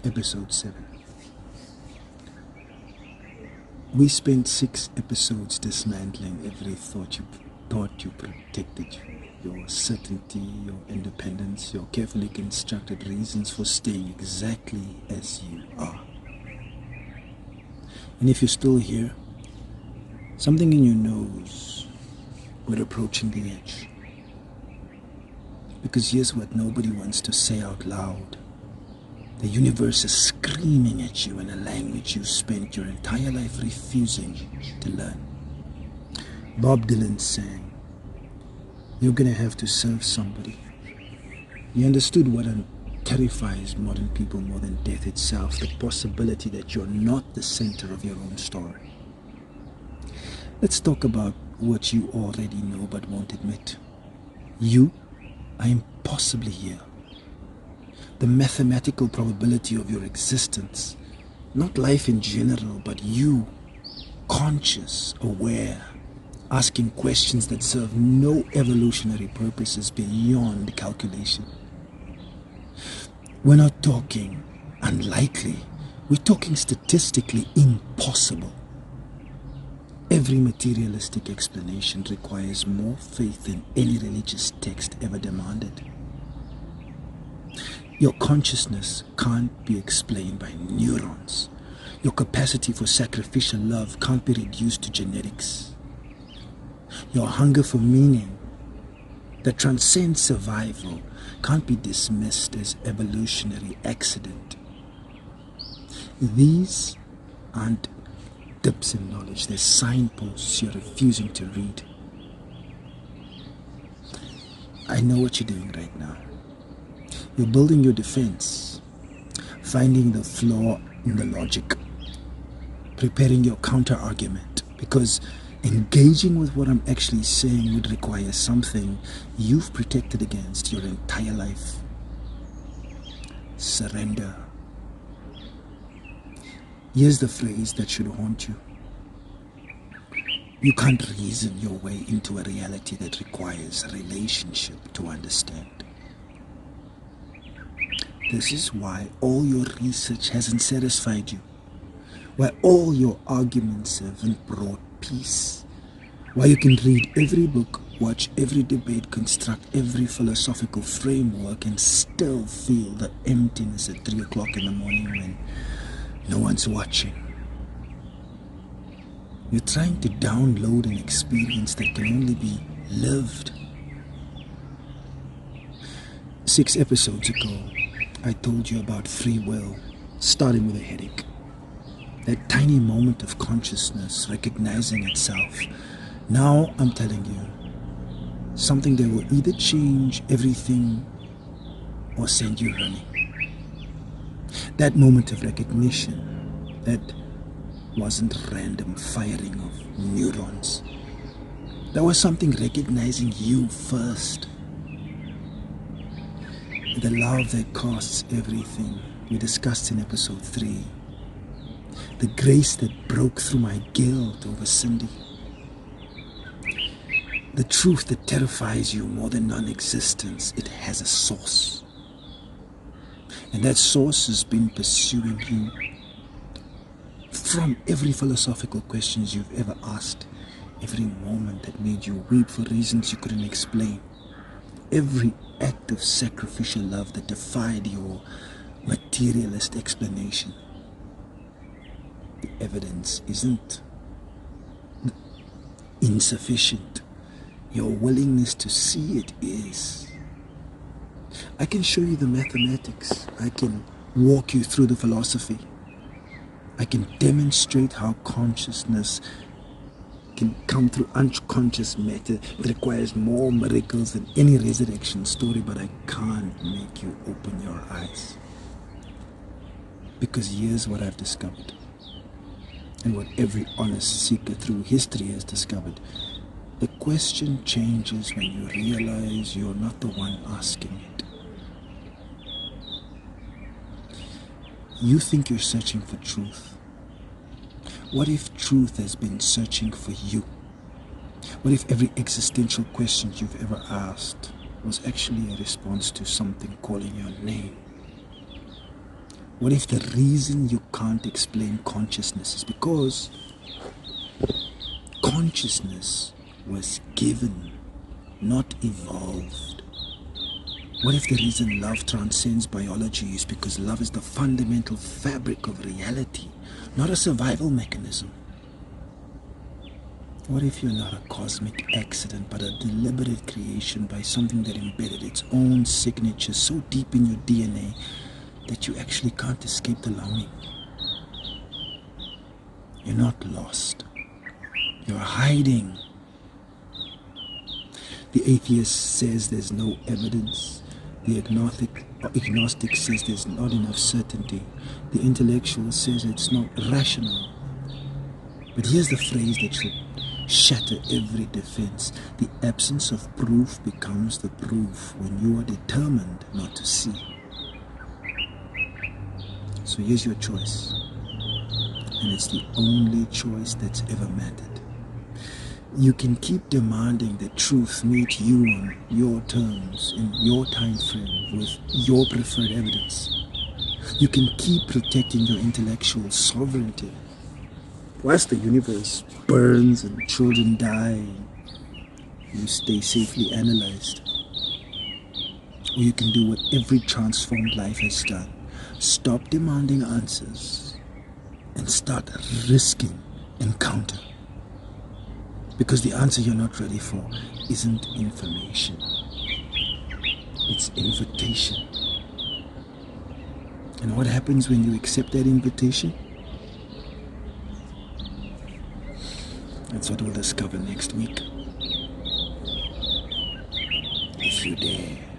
Episode 7. We spent 6 episodes dismantling every thought you protected you. Your certainty, your independence, your carefully constructed reasons for staying exactly as you are. And if you're still here, something in you knows we're approaching the edge. Because here's what nobody wants to say out loud. The universe is screaming at you in a language you spent your entire life refusing to learn. Bob Dylan sang, "You're gonna have to serve somebody." He understood what terrifies modern people more than death itself, the possibility that you're not the center of your own story. Let's talk about what you already know but won't admit. You are impossibly here. The mathematical probability of your existence, not life in general, but you, conscious, aware, asking questions that serve no evolutionary purposes beyond calculation. We're not talking unlikely, we're talking statistically impossible. Every materialistic explanation requires more faith than any religious text ever demanded. Your consciousness can't be explained by neurons. Your capacity for sacrificial love can't be reduced to genetics. Your hunger for meaning that transcends survival can't be dismissed as evolutionary accident. These aren't dips in knowledge, they're signposts you're refusing to read. I know what you're doing right now. You're building your defense, finding the flaw in the logic, preparing your counter-argument, because engaging with what I'm actually saying would require something you've protected against your entire life. Surrender. Here's the phrase that should haunt you. You can't reason your way into a reality that requires a relationship to understand. This is why all your research hasn't satisfied you, why all your arguments haven't brought peace, why you can read every book, watch every debate, construct every philosophical framework and still feel the emptiness at 3 o'clock in the morning when no one's watching. You're trying to download an experience that can only be lived. 6 episodes ago, I told you about free will, starting with a headache. That tiny moment of consciousness recognizing itself. Now I'm telling you, something that will either change everything or send you running. That moment of recognition, that wasn't random firing of neurons. That was something recognizing you first. The love that costs everything, we discussed in episode 3. The grace that broke through my guilt over Cindy. The truth that terrifies you more than non-existence, it has a source. And that source has been pursuing you from every philosophical questions you've ever asked, every moment that made you weep for reasons you couldn't explain, every act of sacrificial love that defied your materialist explanation. The evidence isn't insufficient. Your willingness to see it is. I can show you the mathematics. I can walk you through the philosophy. I can demonstrate how consciousness can come through unconscious matter. It requires more miracles than any resurrection story, but I can't make you open your eyes. Because here's what I've discovered, and what every honest seeker through history has discovered. The question changes when you realize you're not the one asking it. You think you're searching for truth. What if truth has been searching for you? What if every existential question you've ever asked was actually a response to something calling your name? What if the reason you can't explain consciousness is because consciousness was given, not evolved? What if the reason love transcends biology is because love is the fundamental fabric of reality, not a survival mechanism? What if you're not a cosmic accident, but a deliberate creation by something that embedded its own signature so deep in your DNA that you actually can't escape the longing? You're not lost. You're hiding. The atheist says there's no evidence. The agnostic says there's not enough certainty. The intellectual says it's not rational. But here's the phrase that should shatter every defense. The absence of proof becomes the proof when you are determined not to see. So here's your choice. And it's the only choice that's ever mattered. You can keep demanding that truth meet you on your terms, in your time frame, with your preferred evidence. You can keep protecting your intellectual sovereignty whilst the universe burns and children die, you stay safely analyzed. Or you can do what every transformed life has done. Stop demanding answers and start risking encounter. Because the answer you're not ready for isn't information. It's invitation. And what happens when you accept that invitation? That's what we'll discover next week. If you dare.